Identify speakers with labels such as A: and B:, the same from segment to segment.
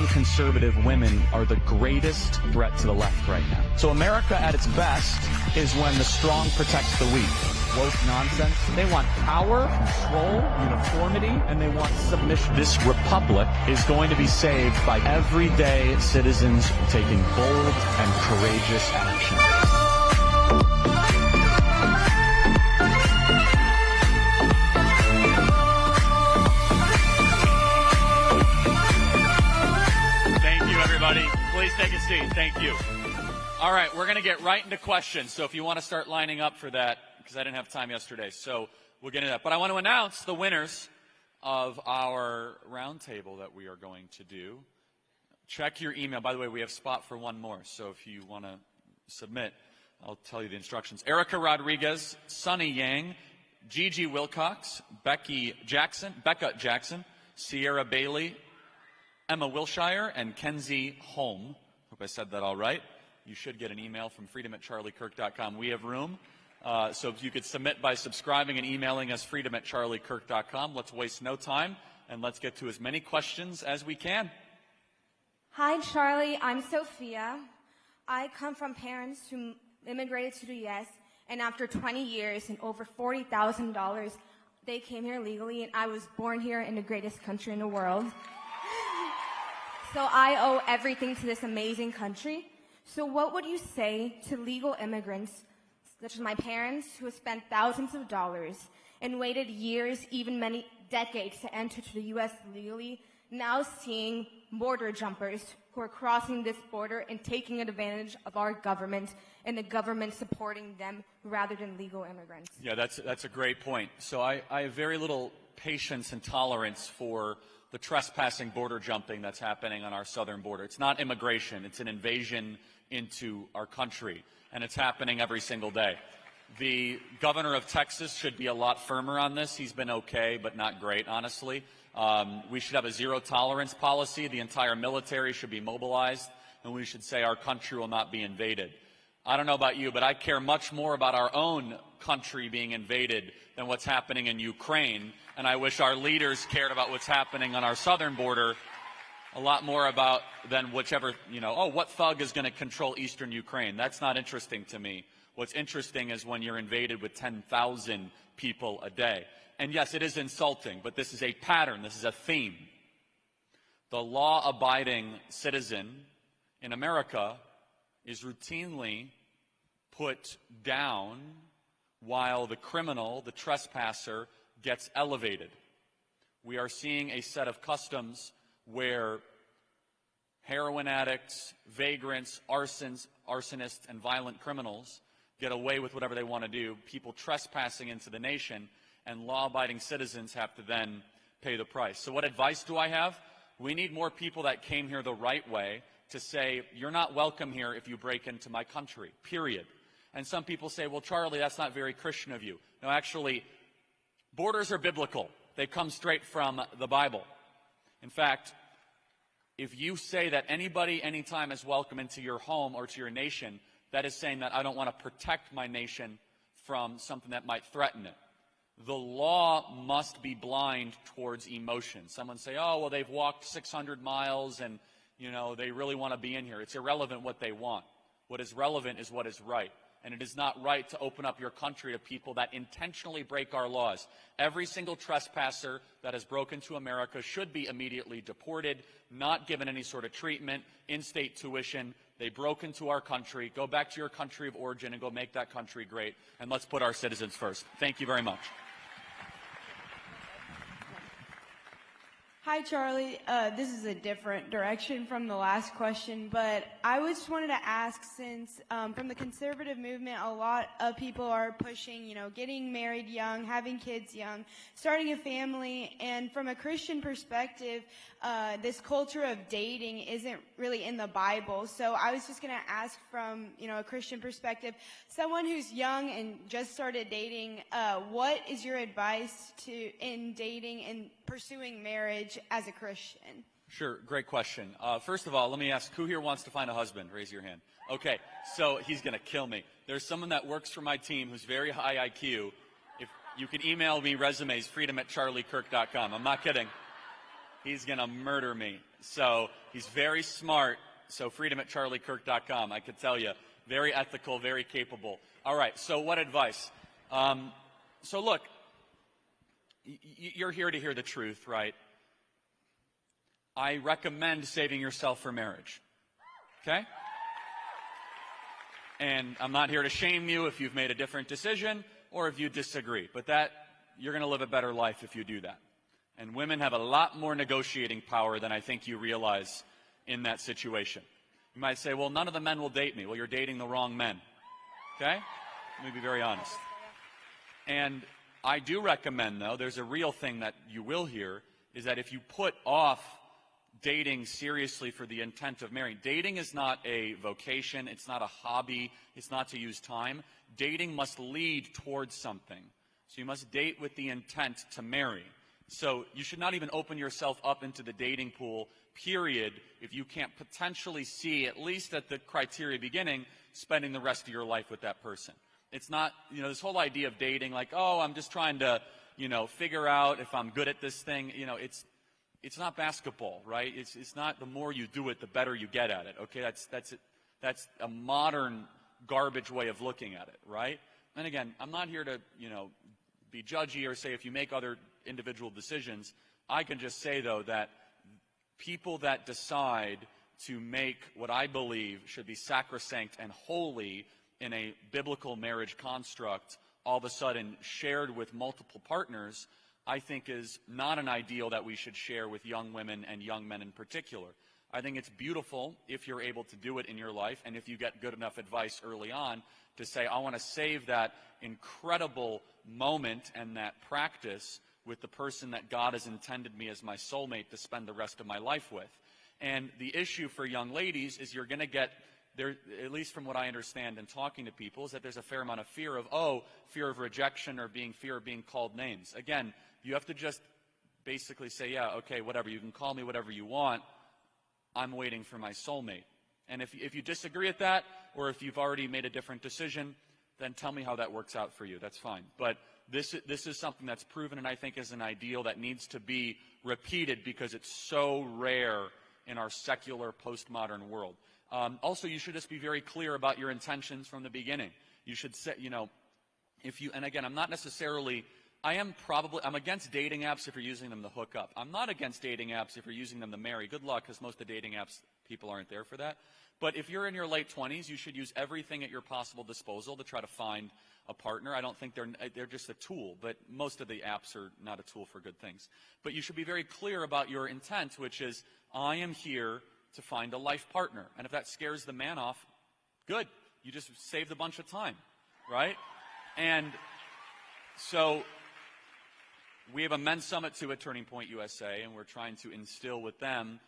A: young conservative women are the greatest threat to the left right now. So America at its best is when the strong protects the weak. Woke nonsense. They want power, control, uniformity, and they want submission. This republic is going to be saved by everyday citizens taking bold and courageous action.
B: Thank you, everybody. Please take a seat. Thank you. All right, we're going to get right into questions. So if you want to start lining up for that, because I didn't have time yesterday, so we'll get into that. But I want to announce the winners of our roundtable that we are going to do. Check your email. By the way, we have spot for one more, so if you want to submit, I'll tell you the instructions. Erica Rodriguez, Sunny Yang, Gigi Wilcox, Becca Jackson, Sierra Bailey, Emma Wilshire, and Kenzie Holm. Hope I said that all right. You should get an email from freedom@charliekirk.com. We have room. So if you could submit by subscribing and emailing us, freedom@charliekirk.com. Let's waste no time, and let's get to as many questions as we can.
C: Hi, Charlie. I'm Sophia. I come from parents who immigrated to the U.S., and after 20 years and over $40,000, they came here legally, and I was born here in the greatest country in the world. So I owe everything to this amazing country. So what would you say to legal immigrants, such as my parents, who have spent thousands of dollars and waited years, even many decades, to enter to the U.S. legally, now seeing border jumpers who are crossing this border and taking advantage of our government and the government supporting them rather than legal immigrants?
B: Yeah, that's a great point. So I have very little patience and tolerance for the trespassing border jumping that's happening on our southern border. It's not immigration, it's an invasion into our country, and it's happening every single day. The governor of Texas should be a lot firmer on this. He's been okay, but not great, honestly. We should have a zero-tolerance policy. The entire military should be mobilized, and we should say our country will not be invaded. I don't know about you, but I care much more about our own country being invaded than what's happening in Ukraine, and I wish our leaders cared about what's happening on our southern border a lot more about than whichever, what thug is going to control eastern Ukraine. That's not interesting to me. What's interesting is when you're invaded with 10,000 people a day. And yes, it is insulting, but this is a pattern. This is a theme. The law-abiding citizen in America is routinely put down while the criminal, the trespasser, gets elevated. We are seeing a set of customs where heroin addicts, vagrants, arsonists, and violent criminals get away with whatever they want to do, people trespassing into the nation, and law-abiding citizens have to then pay the price. So what advice do I have? We need more people that came here the right way to say, you're not welcome here if you break into my country, period. And some people say, well, Charlie, that's not very Christian of you. No, actually, borders are biblical. They come straight from the Bible. In fact, if you say that anybody, anytime is welcome into your home or to your nation, that is saying that I don't want to protect my nation from something that might threaten it. The law must be blind towards emotion. Someone say, oh, well, they've walked 600 miles and, they really want to be in here. It's irrelevant what they want. What is relevant is what is right. And it is not right to open up your country to people that intentionally break our laws. Every single trespasser that has broken to America should be immediately deported, not given any sort of treatment, in-state tuition. They broke into our country. Go back to your country of origin and go make that country great. And let's put our citizens first. Thank you very much.
D: Hi, Charlie. This is a different direction from the last question, but I just wanted to ask, since from the conservative movement, a lot of people are pushing, getting married young, having kids young, starting a family, and from a Christian perspective, this culture of dating isn't really in the Bible. So I was just going to ask from, a Christian perspective, someone who's young and just started dating, what is your advice in dating and pursuing marriage as a Christian?
B: Sure, great question. First of all, let me ask, who here wants to find a husband? Raise your hand. Okay, so he's going to kill me. There's someone that works for my team who's very high IQ. If you can email me resumes, freedom@charliekirk.com. I'm not kidding. He's going to murder me. So he's very smart. So freedom@charliekirk.com, I could tell you. Very ethical, very capable. All right, so what advice? So look, you're here to hear the truth, right? I recommend saving yourself for marriage, okay? And I'm not here to shame you if you've made a different decision or if you disagree, but you're going to live a better life if you do that. And women have a lot more negotiating power than I think you realize in that situation. You might say, well, none of the men will date me. Well, you're dating the wrong men, okay? Let me be very honest. And I do recommend, though, there's a real thing that you will hear, is that if you put off dating seriously for the intent of marrying, dating is not a vocation, it's not a hobby, it's not to use time. Dating must lead towards something. So you must date with the intent to marry. So you should not even open yourself up into the dating pool, period, if you can't potentially see, at least at the criteria beginning, spending the rest of your life with that person. It's not, this whole idea of dating, like, oh, I'm just trying to, figure out if I'm good at this thing. It's not basketball, right? It's not the more you do it, the better you get at it. Okay, that's a modern garbage way of looking at it, right? And again, I'm not here to, be judgy or say if you make other individual decisions. I can just say, though, that people that decide to make what I believe should be sacrosanct and holy in a biblical marriage construct, all of a sudden shared with multiple partners, I think is not an ideal that we should share with young women and young men in particular. I think it's beautiful if you're able to do it in your life, and if you get good enough advice early on to say, I want to save that incredible moment and that practice with the person that God has intended me as my soulmate to spend the rest of my life with. And the issue for young ladies is you're going to get, there, at least from what I understand in talking to people, is that there's a fair amount of fear of rejection or fear of being called names. Again, you have to just basically say, yeah, okay, whatever, you can call me whatever you want. I'm waiting for my soulmate. And if you disagree with that, or if you've already made a different decision, then tell me how that works out for you. That's fine. But this is something that's proven, and I think is an ideal that needs to be repeated because it's so rare in our secular postmodern world. Also, you should just be very clear about your intentions from the beginning. You should say, and again, I'm not necessarily, I'm against dating apps if you're using them to hook up. I'm not against dating apps if you're using them to marry. Good luck, because most of the dating apps, people aren't there for that. But if you're in your late 20s, you should use everything at your possible disposal to try to find a partner. I don't think they're just a tool, but most of the apps are not a tool for good things. But you should be very clear about your intent, which is, I am here to find a life partner. And if that scares the man off, good. You just saved a bunch of time, right? And so we have a men's summit too at Turning Point USA, and we're trying to instill with them,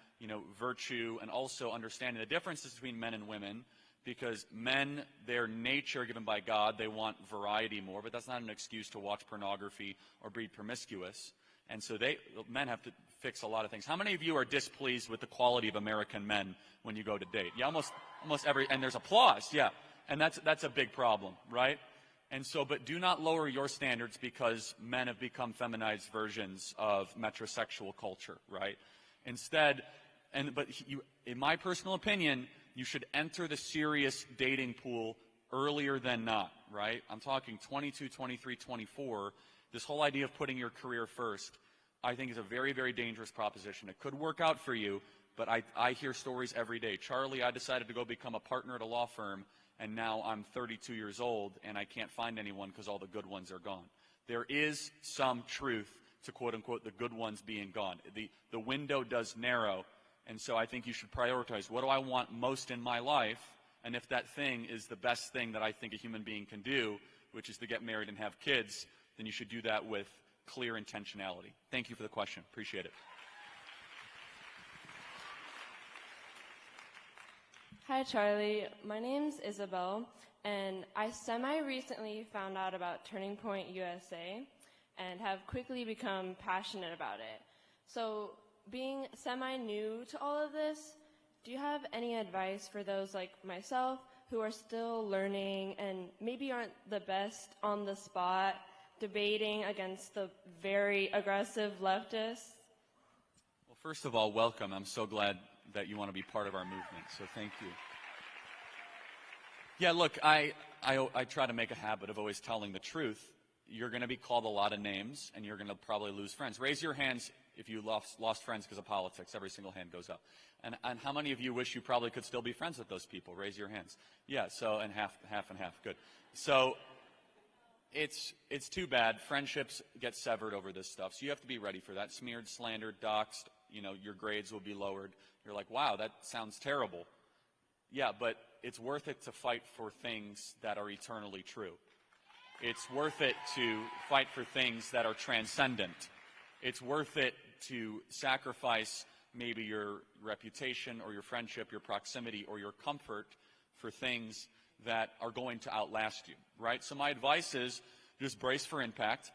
B: virtue and also understanding the differences between men and women, because men, their nature given by God, they want variety more, but that's not an excuse to watch pornography or be promiscuous. And so men have to fix a lot of things. How many of you are displeased with the quality of American men when you go to date? Yeah, almost every, and there's applause, yeah. And that's a big problem, right? And so, but do not lower your standards because men have become feminized versions of metrosexual culture, right? Instead, in my personal opinion, you should enter the serious dating pool earlier than not, right? I'm talking 22, 23, 24. This whole idea of putting your career first, I think is a very, very dangerous proposition. It could work out for you, but I hear stories every day. Charlie, I decided to go become a partner at a law firm, and now I'm 32 years old, and I can't find anyone because all the good ones are gone. There is some truth to, quote-unquote, the good ones being gone. The window does narrow, and so I think you should prioritize, what do I want most in my life? And if that thing is the best thing that I think a human being can do, which is to get married and have kids, then you should do that with clear intentionality. Thank you for the question. Appreciate it.
E: Hi, Charlie. My name's Isabel, and I semi-recently found out about Turning Point USA and have quickly become passionate about it. So, being semi-new to all of this, do you have any advice for those like myself who are still learning and maybe aren't the best on the spot, debating against the very aggressive leftists?
B: Well, First of all, welcome. I'm so glad that you want to be part of our movement, so thank you. Yeah, look, I try to make a habit of always telling the truth. You're going to be called a lot of names, and you're going to probably lose friends. Raise your hands if you lost friends because of politics. Every single hand goes up. And how many of you wish you probably could still be friends with those people? Raise your hands. Yeah, so, and half and half. Good. So it's too bad. Friendships get severed over this stuff, so you have to be ready for that. Smeared, slandered, doxxed, your grades will be lowered. You're like, wow, that sounds terrible. Yeah, but it's worth it to fight for things that are eternally true. It's worth it to fight for things that are transcendent. It's worth it to sacrifice maybe your reputation or your friendship, your proximity, or your comfort for things that are going to outlast you, right? So my advice is just brace for impact,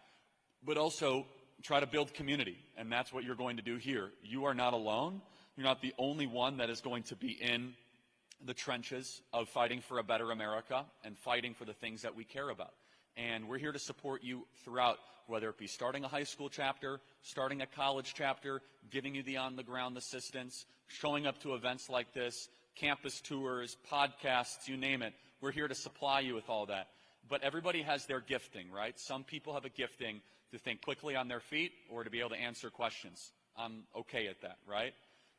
B: but also try to build community, and that's what you're going to do here. You are not alone. You're not the only one that is going to be in the trenches of fighting for a better America and fighting for the things that we care about. And we're here to support you throughout, whether it be starting a high school chapter, starting a college chapter, giving you the on-the-ground assistance, showing up to events like this, campus tours, podcasts, you name it. We're here to supply you with all that. But everybody has their gifting, right? Some people have a gifting to think quickly on their feet or to be able to answer questions. I'm okay at that, right?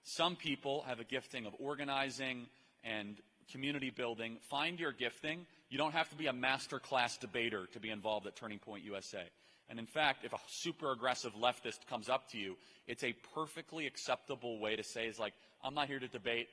B: Some people have a gifting of organizing and community building. Find your gifting. You don't have to be a master class debater to be involved at Turning Point USA. And in fact, if a super aggressive leftist comes up to you, it's a perfectly acceptable way to say is like, I'm not here to debate.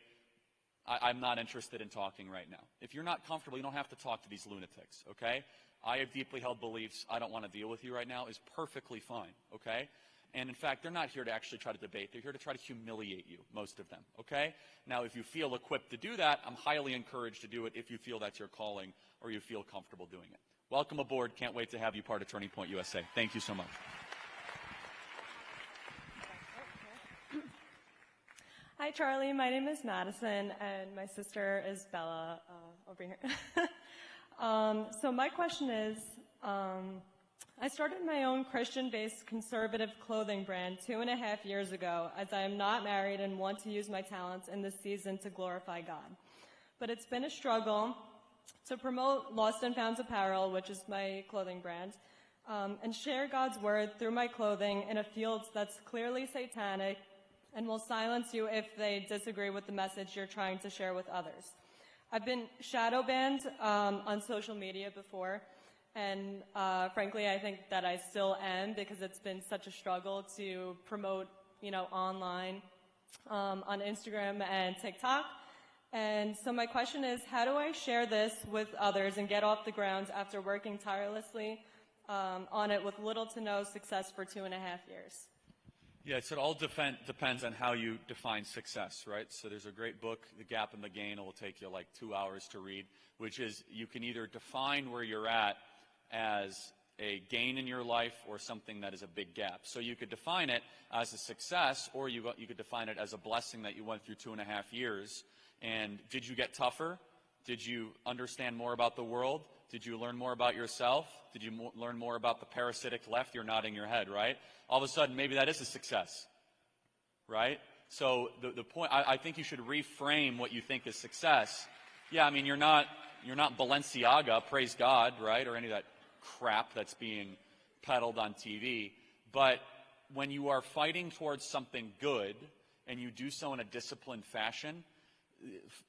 B: I'm not interested in talking right now. If you're not comfortable, you don't have to talk to these lunatics, okay? I have deeply held beliefs. I don't want to deal with you right now is perfectly fine, okay? And in fact, they're not here to actually try to debate. They're here to try to humiliate you, most of them, okay? Now, if you feel equipped to do that, I'm highly encouraged to do it if you feel that's your calling or you feel comfortable doing it. Welcome aboard. Can't wait to have you part of Turning Point USA. Thank you so much.
F: Hi, Charlie. My name is Madison, and my sister is Bella over here. So my question is, I started my own Christian-based conservative clothing brand 2.5 years ago, as I am not married and want to use my talents in this season to glorify God. But it's been a struggle to promote Lost and Found Apparel, which is my clothing brand, and share God's word through my clothing in a field that's clearly satanic and will silence you if they disagree with the message you're trying to share with others. I've been shadow banned on social media before, and frankly, I think that I still am because it's been such a struggle to promote, online on Instagram and TikTok. And so my question is, how do I share this with others and get off the ground after working tirelessly on it with little to no success for 2.5 years?
B: Yes, it all depends on how you define success, right? So there's a great book, The Gap and the Gain. It will take you like 2 hours to read, which is you can either define where you're at as a gain in your life or something that is a big gap. So you could define it as a success, or you could define it as a blessing that you went through 2.5 years. And did you get tougher? Did you understand more about the world? Did you learn more about yourself? Did you learn more about the parasitic left? You're nodding your head, right? All of a sudden, maybe that is a success, right? So the point, I think you should reframe what you think is success. Yeah, I mean, you're not Balenciaga, praise God, right? Or any of that crap that's being peddled on TV. But when you are fighting towards something good and you do so in a disciplined fashion,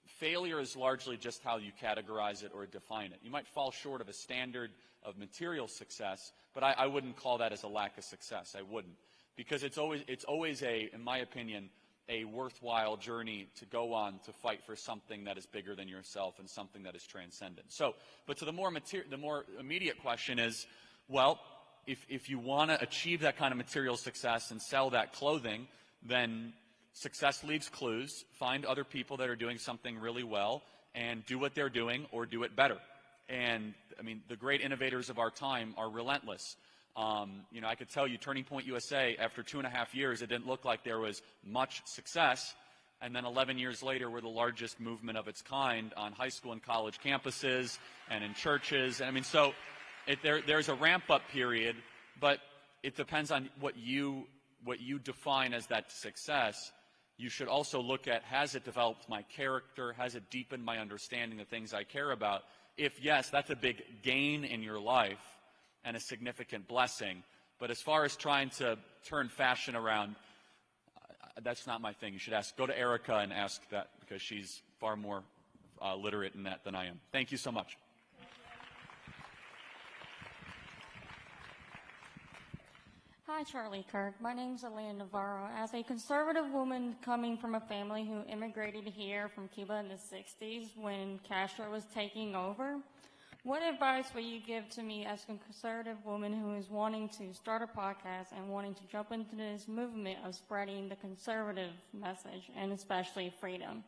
B: failure is largely just how you categorize it or define it. You might fall short of a standard of material success, but I wouldn't call that as a lack of success. I wouldn't. Because it's always in my opinion, a worthwhile journey to go on to fight for something that is bigger than yourself and something that is transcendent. So, but to the more immediate question is, well, if you want to achieve that kind of material success and sell that clothing, then success leaves clues. Find other people that are doing something really well and do what they're doing or do it better. And, I mean, the great innovators of our time are relentless. I could tell you Turning Point USA, after 2.5 years, it didn't look like there was much success. And then 11 years later, we're the largest movement of its kind on high school and college campuses and in churches. I mean, so there's a ramp-up period, but it depends on what you what you define as that success, you should also look at, has it developed my character? Has it deepened my understanding of things I care about? If yes, that's a big gain in your life and a significant blessing. But as far as trying to turn fashion around, that's not my thing. You should go to Erica and ask that, because she's far more literate in that than I am. Thank you so much.
G: Hi, Charlie, Kirk. My name's Elena Navarro. As a conservative woman coming from a family who immigrated here from Cuba in the 60s when Castro was taking over, what advice would you give to me as a conservative woman who is wanting to start a podcast and wanting to jump into this movement of spreading the conservative message and especially freedom?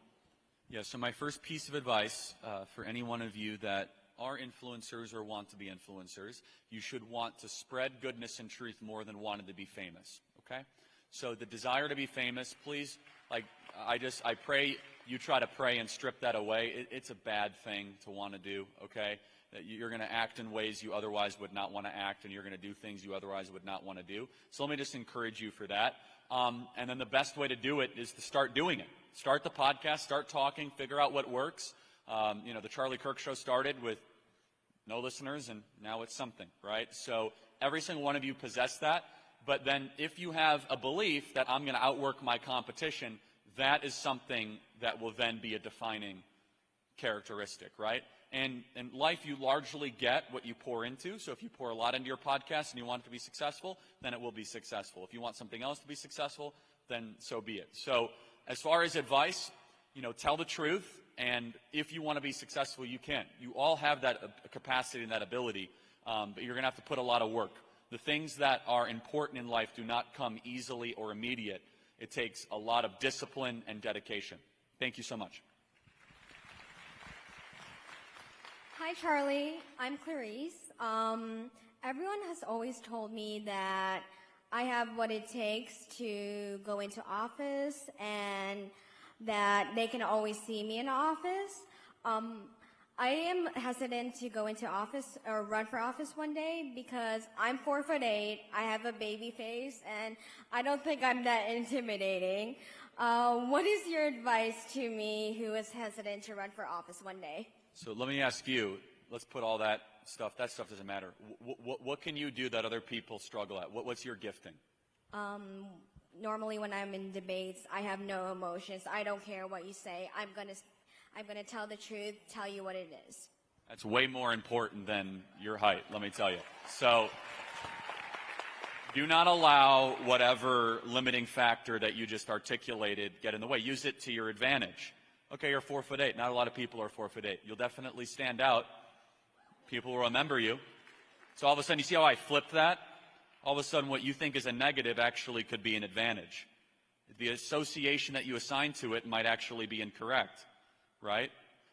B: Yeah, so my first piece of advice for any one of you that are influencers or want to be influencers, you should want to spread goodness and truth more than wanting to be famous, okay? So the desire to be famous, please, like, I pray you try to pray and strip that away. It's a bad thing to want to do, okay? That you're going to act in ways you otherwise would not want to act, and you're going to do things you otherwise would not want to do. So let me just encourage you for that. And then the best way to do it is to start doing it. Start the podcast, start talking, figure out what works. You know, the Charlie Kirk Show started with no listeners, and now it's something, right? So every single one of you possess that. But then if you have a belief that I'm going to outwork my competition, that is something that will then be a defining characteristic, right? And in life, you largely get what you pour into. So if you pour a lot into your podcast and you want it to be successful, then it will be successful. If you want something else to be successful, then so be it. So as far as advice, you know, tell the truth. And if you want to be successful, you can. You all have that capacity and that ability, but you're going to have to put a lot of work. The things that are important in life do not come easily or immediate. It takes a lot of discipline and dedication. Thank you so much.
C: Hi, Charlie. I'm Clarice. Everyone has always told me that I have what it takes to go into office and that they can always see me in office. I am hesitant to go into office or run for office one day because I'm 4'8", I have a baby face, and I don't think I'm that intimidating. What is your advice to me who is hesitant to run for office one day?
B: So let me ask you, let's put all that stuff doesn't matter. What can you do that other people struggle at? What's your gifting?
C: Normally when I'm in debates, I have no emotions. I don't care what you say. I'm gonna tell the truth, tell you what it is.
B: That's way more important than your height, let me tell you. So do not allow whatever limiting factor that you just articulated get in the way. Use it to your advantage. Okay, you're 4'8". Not a lot of people are 4'8". You'll definitely stand out. People will remember you. So all of a sudden, you see how I flipped that? All of a sudden, what you think is a negative actually could be an advantage. The association that you assign to it might actually be incorrect, right?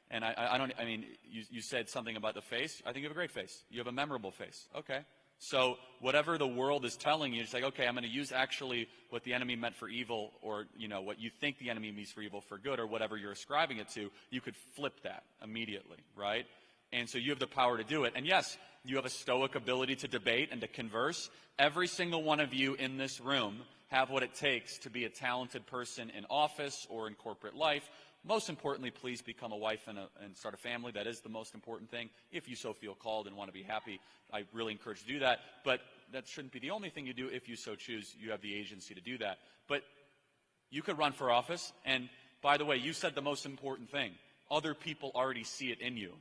B: And I mean, you said something about the face. I think you have a great face. You have a memorable face. Okay. So whatever the world is telling you, it's like, okay, I'm going to use actually what the enemy meant for evil, or, you know, what you think the enemy means for evil for good, or whatever you're ascribing it to. You could flip that immediately, right? And so you have the power to do it. And yes, you have a stoic ability to debate and to converse. Every single one of you in this room have what it takes to be a talented person in office or in corporate life. Most importantly, please become a wife and start a family. That is the most important thing. If you so feel called and want to be happy, I really encourage you to do that. But that shouldn't be the only thing you do. If you so choose, you have the agency to do that. But you could run for office. And by the way, you said the most important thing. Other people already see it in you.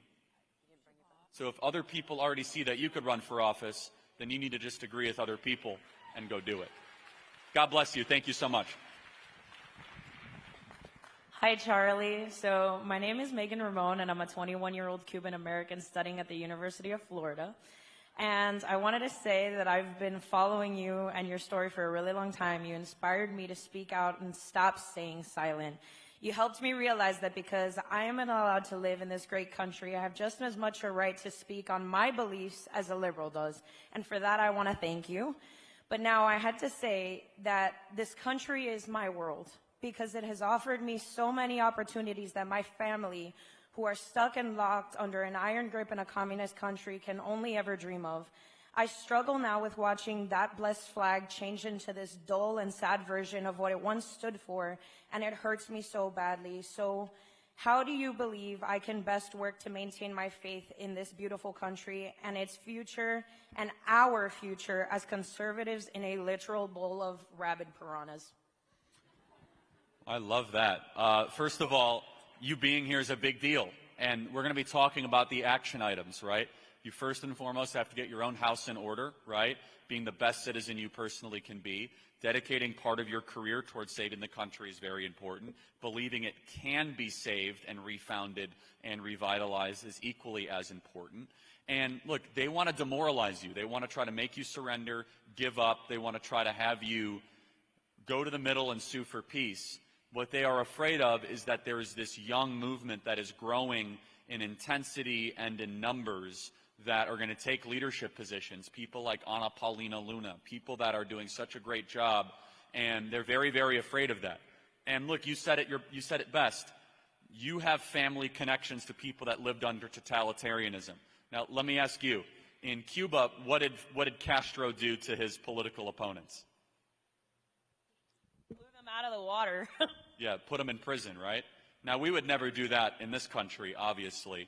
B: So if other people already see that you could run for office, then you need to just agree with other people and go do it. God bless you. Thank you so much.
H: Hi, Charlie. So my name is Megan Ramon, and I'm a 21-year-old Cuban American studying at the University of Florida. And I wanted to say that I've been following you and your story for a really long time. You inspired me to speak out and stop staying silent. You helped me realize that because I am not allowed to live in this great country, I have just as much a right to speak on my beliefs as a liberal does. And for that, I want to thank you. But now I had to say that this country is my world, because it has offered me so many opportunities that my family, who are stuck and locked under an iron grip in a communist country, can only ever dream of. I struggle now with watching that blessed flag change into this dull and sad version of what it once stood for, and it hurts me so badly. So how do you believe I can best work to maintain my faith in this beautiful country and its future and our future as conservatives in a literal bowl of rabid piranhas?
B: I love that. First of all, you being here is a big deal, and we're going to be talking about the action items, right? You first and foremost have to get your own house in order, right? Being the best citizen you personally can be. Dedicating part of your career towards saving the country is very important. Believing it can be saved and refounded and revitalized is equally as important. And look, they want to demoralize you. They want to try to make you surrender, give up. They want to try to have you go to the middle and sue for peace. What they are afraid of is that there is this young movement that is growing in intensity and in numbers that are going to take leadership positions, people like Anna Paulina Luna, people that are doing such a great job, and they're very, very afraid of that. And look, you said it best. You have family connections to people that lived under totalitarianism. Now, let me ask you, in Cuba, what did Castro do to his political opponents?
H: Blew them out of the water.
B: Yeah, put them in prison, right? Now, we would never do that in this country, obviously.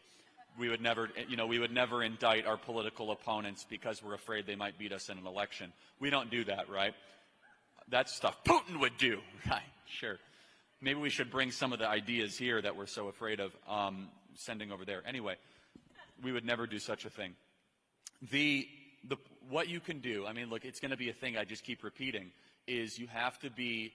B: We would never, we would never indict our political opponents because we're afraid they might beat us in an election. We don't do that, right? That's stuff Putin would do, right? Sure. Maybe we should bring some of the ideas here that we're so afraid of sending over there. Anyway, we would never do such a thing. What you can do, I mean, look, it's going to be a thing I just keep repeating, is you have to be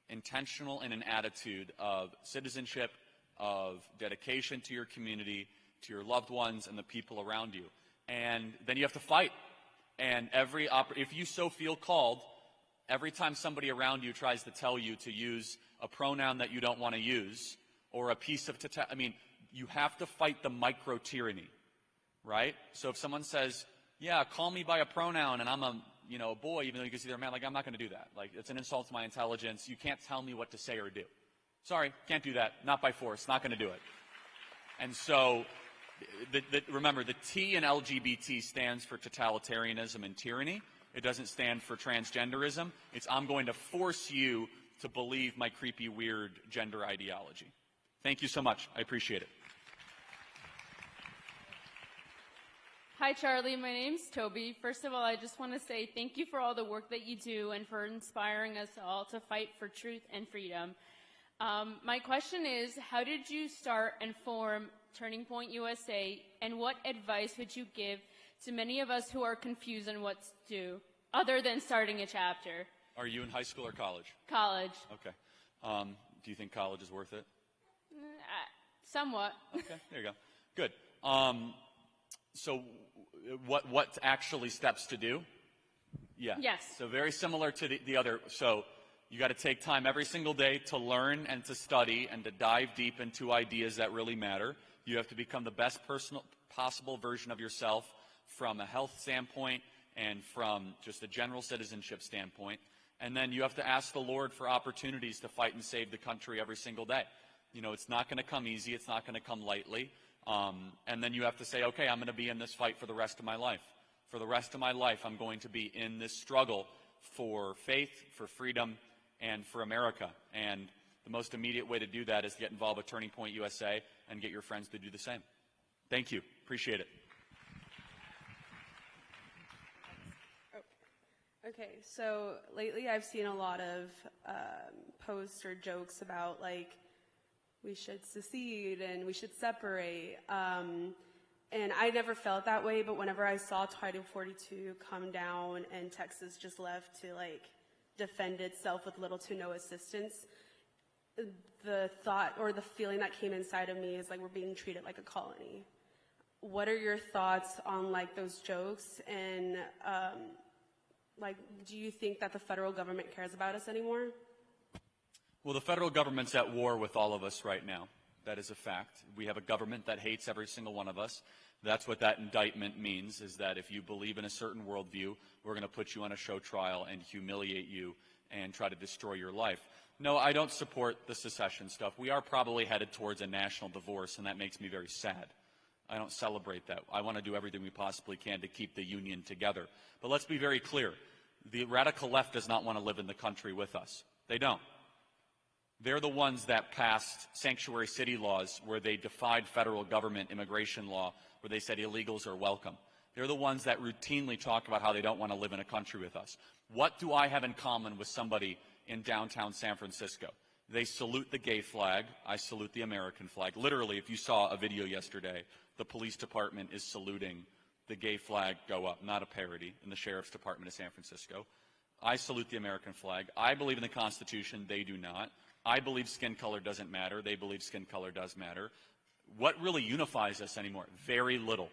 B: intentional in an attitude of citizenship, of dedication to your community, to your loved ones and the people around you. And then you have to fight. And if you so feel called, every time somebody around you tries to tell you to use a pronoun that you don't want to use, or a piece of, you have to fight the micro-tyranny, right? So if someone says, yeah, call me by a pronoun and I'm a boy, even though you can see they're a man, like, I'm not going to do that. Like, it's an insult to my intelligence. You can't tell me what to say or do. Sorry, can't do that. Not by force. Not going to do it. And so, remember, the T in LGBT stands for totalitarianism and tyranny. It doesn't stand for transgenderism. It's I'm going to force you to believe my creepy, weird gender ideology. Thank you so much. I appreciate it.
I: Hi, Charlie. My name's Toby. First of all, I just want to say thank you for all the work that you do and for inspiring us all to fight for truth and freedom. My question is, how did you start and form Turning Point USA, and what advice would you give to many of us who are confused on what to do, other than starting a chapter?
B: Are you in high school or college?
I: College.
B: Okay. Do you think college is worth it?
I: Somewhat.
B: Okay, there you go. Good. So what actually steps to do? Yeah.
I: Yes.
B: So very similar to the other. So you got to take time every single day to learn and to study and to dive deep into ideas that really matter. You have to become the best possible version of yourself from a health standpoint and from just a general citizenship standpoint. And then you have to ask the Lord for opportunities to fight and save the country every single day. It's not going to come easy. It's not going to come lightly. And then you have to say, okay, I'm going to be in this fight for the rest of my life. For the rest of my life, I'm going to be in this struggle for faith, for freedom, and for America. And the most immediate way to do that is to get involved with Turning Point USA and get your friends to do the same. Thank you. Appreciate it.
J: Okay, so lately I've seen a lot of posts or jokes about, like, we should secede and we should separate. And I never felt that way, but whenever I saw Title 42 come down and Texas just left to, like, defend itself with little to no assistance, the thought or the feeling that came inside of me is like we're being treated like a colony. What are your thoughts on, like, those jokes? And, like, do you think that the federal government cares about us anymore?
B: Well, the federal government's at war with all of us right now. That is a fact. We have a government that hates every single one of us. That's what that indictment means, is that if you believe in a certain worldview, we're going to put you on a show trial and humiliate you and try to destroy your life. No, I don't support the secession stuff. We are probably headed towards a national divorce, and that makes me very sad. I don't celebrate that. I want to do everything we possibly can to keep the union together. But let's be very clear. The radical left does not want to live in the country with us. They don't. They're the ones that passed sanctuary city laws where they defied federal government immigration law, where they said illegals are welcome. They're the ones that routinely talk about how they don't want to live in a country with us. What do I have in common with somebody in downtown San Francisco? They salute the gay flag. I salute the American flag. Literally, if you saw a video yesterday, the police department is saluting the gay flag go up, not a parody, in the sheriff's department of San Francisco. I salute the American flag. I believe in the Constitution. They do not. I believe skin color doesn't matter. They believe skin color does matter. What really unifies us anymore? Very little.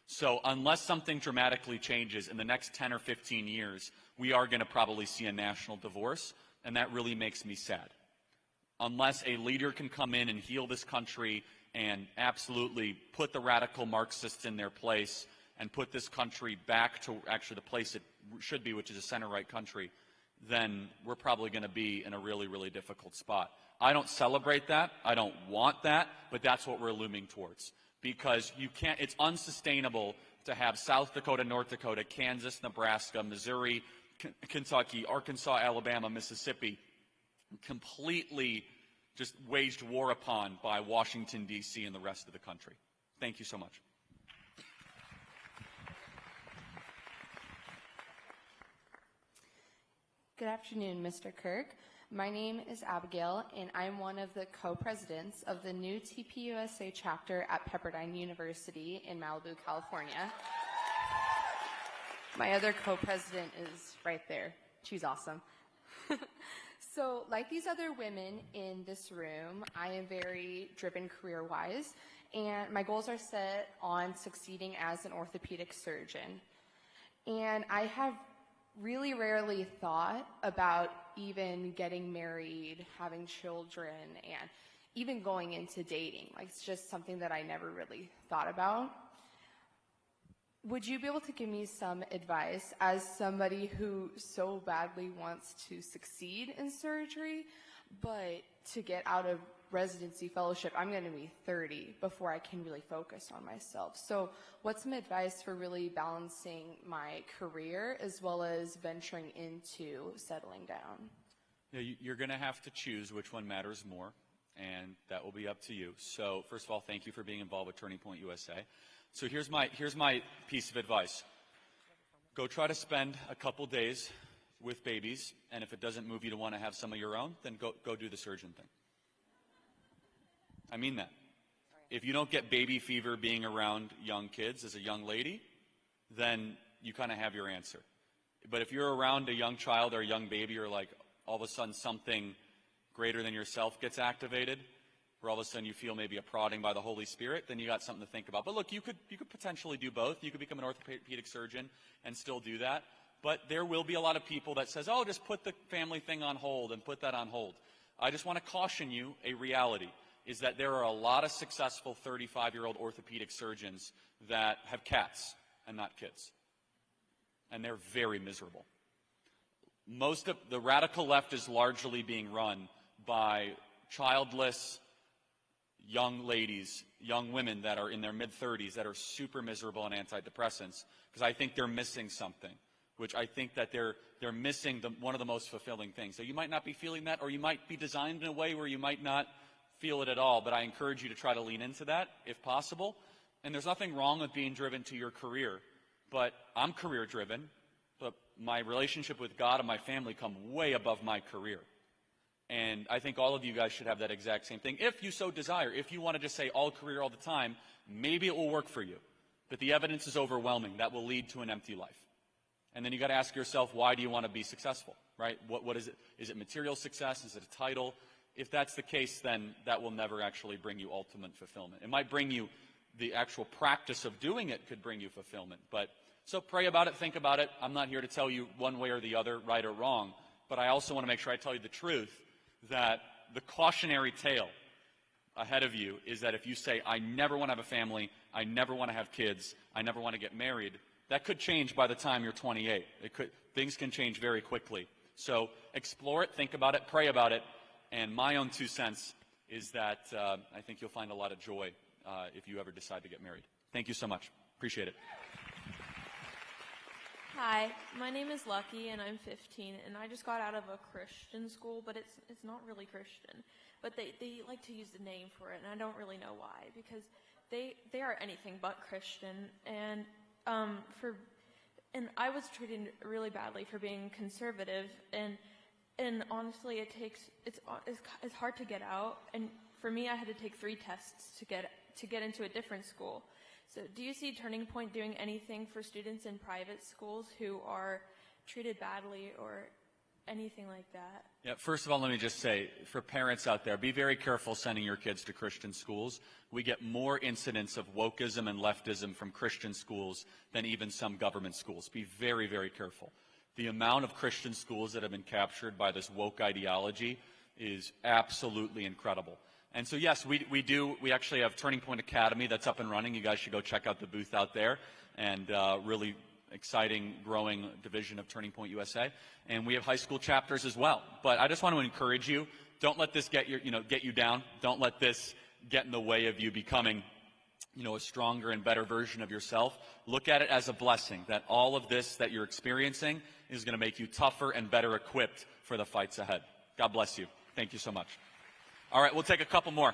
B: So unless something dramatically changes in the next 10 or 15 years, we are going to probably see a national divorce, and that really makes me sad. Unless a leader can come in and heal this country and absolutely put the radical Marxists in their place and put this country back to actually the place it should be, which is a center-right country, then we're probably going to be in a really, really difficult spot. I don't celebrate that. I don't want that, but that's what we're looming towards. Because you can't, it's unsustainable to have South Dakota, North Dakota, Kansas, Nebraska, Missouri, Kentucky, Arkansas, Alabama, Mississippi completely just waged war upon by Washington, D.C. and the rest of the country. Thank you so much.
K: Good afternoon, Mr. Kirk. My name is Abigail, and I'm one of the co-presidents of the new TPUSA chapter at Pepperdine University in Malibu, California. My other co-president is right there. She's awesome. So, like these other women in this room, I am very driven career-wise, and my goals are set on succeeding as an orthopedic surgeon. And I have really rarely thought about even getting married, having children, and even going into dating. Like, it's just something that I never really thought about. Would you be able to give me some advice as somebody who so badly wants to succeed in surgery, but to get out of residency fellowship, I'm going to be 30 before I can really focus on myself. So what's some advice for really balancing my career as well as venturing into settling down?
B: You're going to have to choose which one matters more, and that will be up to you. So first of all, thank you for being involved with Turning Point USA. So here's my piece of advice. Go try to spend a couple days with babies, and if it doesn't move you to want to have some of your own, then go do the surgeon thing. I mean that. If you don't get baby fever being around young kids as a young lady, then you kind of have your answer. But if you're around a young child or a young baby, or like all of a sudden something greater than yourself gets activated, or all of a sudden you feel maybe a prodding by the Holy Spirit, then you got something to think about. But look, you could potentially do both. You could become an orthopedic surgeon and still do that. But there will be a lot of people that says, oh, just put the family thing on hold and put that on hold. I just want to caution you, a reality is that there are a lot of successful 35-year-old orthopedic surgeons that have cats and not kids. And they're very miserable. Most of the radical left is largely being run by childless young ladies, young women that are in their mid-30s that are super miserable on antidepressants, because I think they're missing something, which I think that they're missing one of the most fulfilling things. So you might not be feeling that, or you might be designed in a way where you might not feel it at all, but I encourage you to try to lean into that if possible. And there's nothing wrong with being driven to your career, but I'm career driven, but my relationship with God and my family come way above my career. And I think all of you guys should have that exact same thing, if you so desire. If you want to just say all career all the time, maybe it will work for you. But the evidence is overwhelming. That will lead to an empty life. And then you got to ask yourself, why do you want to be successful, right? What is it? Is it material success? Is it a title? If that's the case, then that will never actually bring you ultimate fulfillment. It might bring you, the actual practice of doing it could bring you fulfillment. But so pray about it, think about it. I'm not here to tell you one way or the other, right or wrong. But I also want to make sure I tell you the truth, that the cautionary tale ahead of you is that if you say, I never want to have a family, I never want to have kids, I never want to get married, that could change by the time you're 28. Things can change very quickly. So explore it, think about it, pray about it. And my own 2 cents is that I think you'll find a lot of joy if you ever decide to get married. Thank you so much. Appreciate it.
E: Hi, my name is Lucky, and I'm 15, and I just got out of a Christian school, but it's not really Christian. But they like to use the name for it, and I don't really know why, because they are anything but Christian, and I was treated really badly for being conservative, and honestly, it's hard to get out, and for me, I had to take 3 tests to get into a different school. So do you see Turning Point doing anything for students in private schools who are treated badly or anything like that?
B: Yeah, first of all, let me just say, for parents out there, be very careful sending your kids to Christian schools. We get more incidents of wokeism and leftism from Christian schools than even some government schools. Be very, very careful. The amount of Christian schools that have been captured by this woke ideology is absolutely incredible. And so, yes, we actually have Turning Point Academy that's up and running. You guys should go check out the booth out there, and really exciting, growing division of Turning Point USA. And we have high school chapters as well. But I just want to encourage you, don't let this get you down. Don't let this get in the way of you becoming, a stronger and better version of yourself. Look at it as a blessing, that all of this that you're experiencing is going to make you tougher and better equipped for the fights ahead. God bless you. Thank you so much. All right, we'll take a couple more.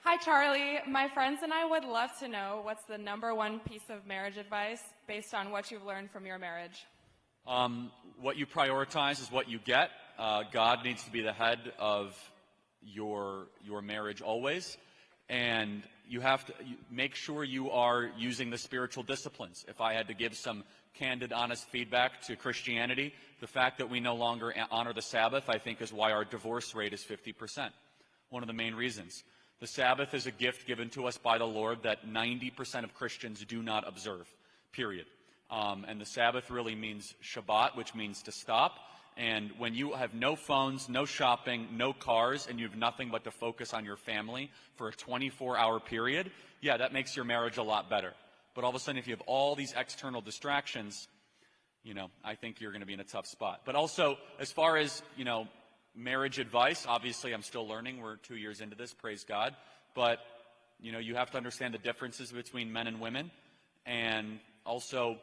L: Hi, Charlie. My friends and I would love to know what's the #1 piece of marriage advice based on what you've learned from your marriage.
B: What you prioritize is what you get. God needs to be the head of your marriage always, and you have to make sure you are using the spiritual disciplines. If I had to give some candid, honest feedback to Christianity, the fact that we no longer honor the Sabbath, I think, is why our divorce rate is 50%. One of the main reasons. The Sabbath is a gift given to us by the Lord that 90% of Christians do not observe, period. And the Sabbath really means Shabbat, which means to stop. And when you have no phones, no shopping, no cars, and you have nothing but to focus on your family for a 24-hour period, yeah, that makes your marriage a lot better. But all of a sudden, if you have all these external distractions, I think you're going to be in a tough spot. But also, as far as, marriage advice, obviously I'm still learning. We're 2 years into this, praise God. But, you have to understand the differences between men and women. And also,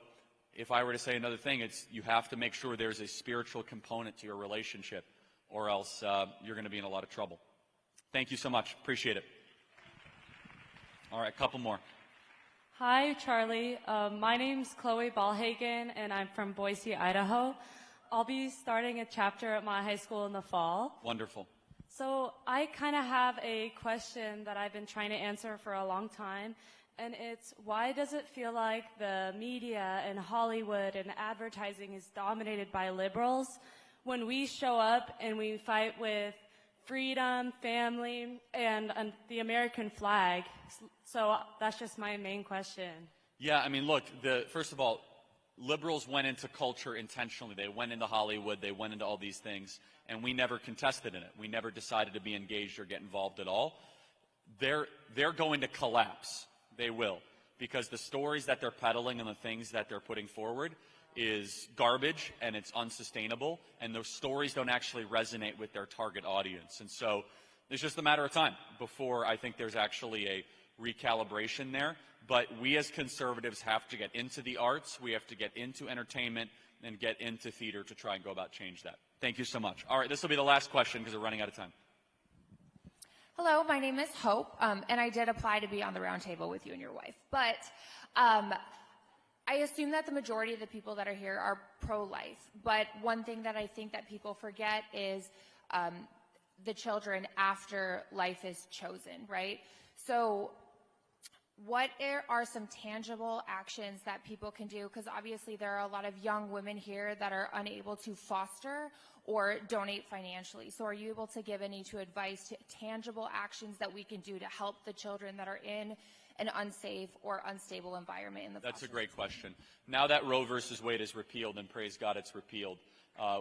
B: if I were to say another thing, it's you have to make sure there's a spiritual component to your relationship, or else you're going to be in a lot of trouble. Thank you so much. Appreciate it. All right, a couple more.
M: Hi, Charlie. My name's Chloe Ballhagen, and I'm from Boise, Idaho. I'll be starting a chapter at my high school in the fall.
B: Wonderful.
M: So I kind of have a question that I've been trying to answer for a long time, and it's why does it feel like the media and Hollywood and advertising is dominated by liberals when we show up and we fight with freedom, family, and the American flag? So that's just my main question.
B: Yeah, I mean, look, first of all, liberals went into culture intentionally. They went into Hollywood. They went into all these things, and we never contested in it. We never decided to be engaged or get involved at all. They're going to collapse. They will, because the stories that they're peddling and the things that they're putting forward is garbage, and it's unsustainable, and those stories don't actually resonate with their target audience. And so it's just a matter of time before I think there's actually a recalibration there. But we as conservatives have to get into the arts, we have to get into entertainment, and get into theater to try and go about change that. Thank you so much. All right, this will be the last question because we're running out of time.
N: Hello, my name is Hope, and I did apply to be on the round table with you and your wife. But I assume that the majority of the people that are here are pro-life. But one thing that I think that people forget is the children after life is chosen, right? So what are some tangible actions that people can do? Because obviously there are a lot of young women here that are unable to foster or donate financially. So are you able to give any advice to tangible actions that we can do to help the children that are in an unsafe or unstable environment in the
B: That's a great question. Now that Roe versus Wade is repealed, and praise God it's repealed,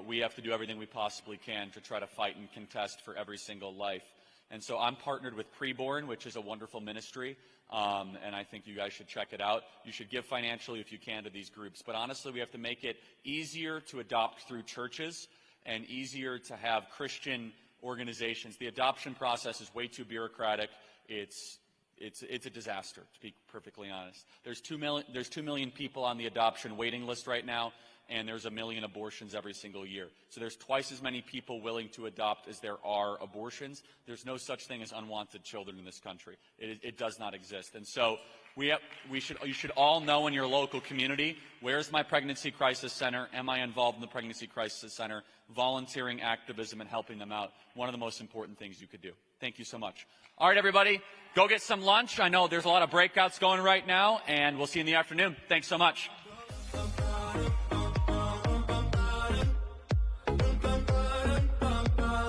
B: we have to do everything we possibly can to try to fight and contest for every single life. And so I'm partnered with Preborn, which is a wonderful ministry, and I think you guys should check it out. You should give financially if you can to these groups. But honestly, we have to make it easier to adopt through churches and easier to have Christian organizations. The adoption process is way too bureaucratic. It's it's a disaster, to be perfectly honest. There's 2 million people on the adoption waiting list right now, and there's 1 million abortions every single year. So there's twice as many people willing to adopt as there are abortions. There's no such thing as unwanted children in this country. It does not exist. And so you should all know in your local community, where's my pregnancy crisis center? Am I involved in the pregnancy crisis center? Volunteering, activism, and helping them out. One of the most important things you could do. Thank you so much. All right, everybody, go get some lunch. I know there's a lot of breakouts going right now, and we'll see you in the afternoon. Thanks so much.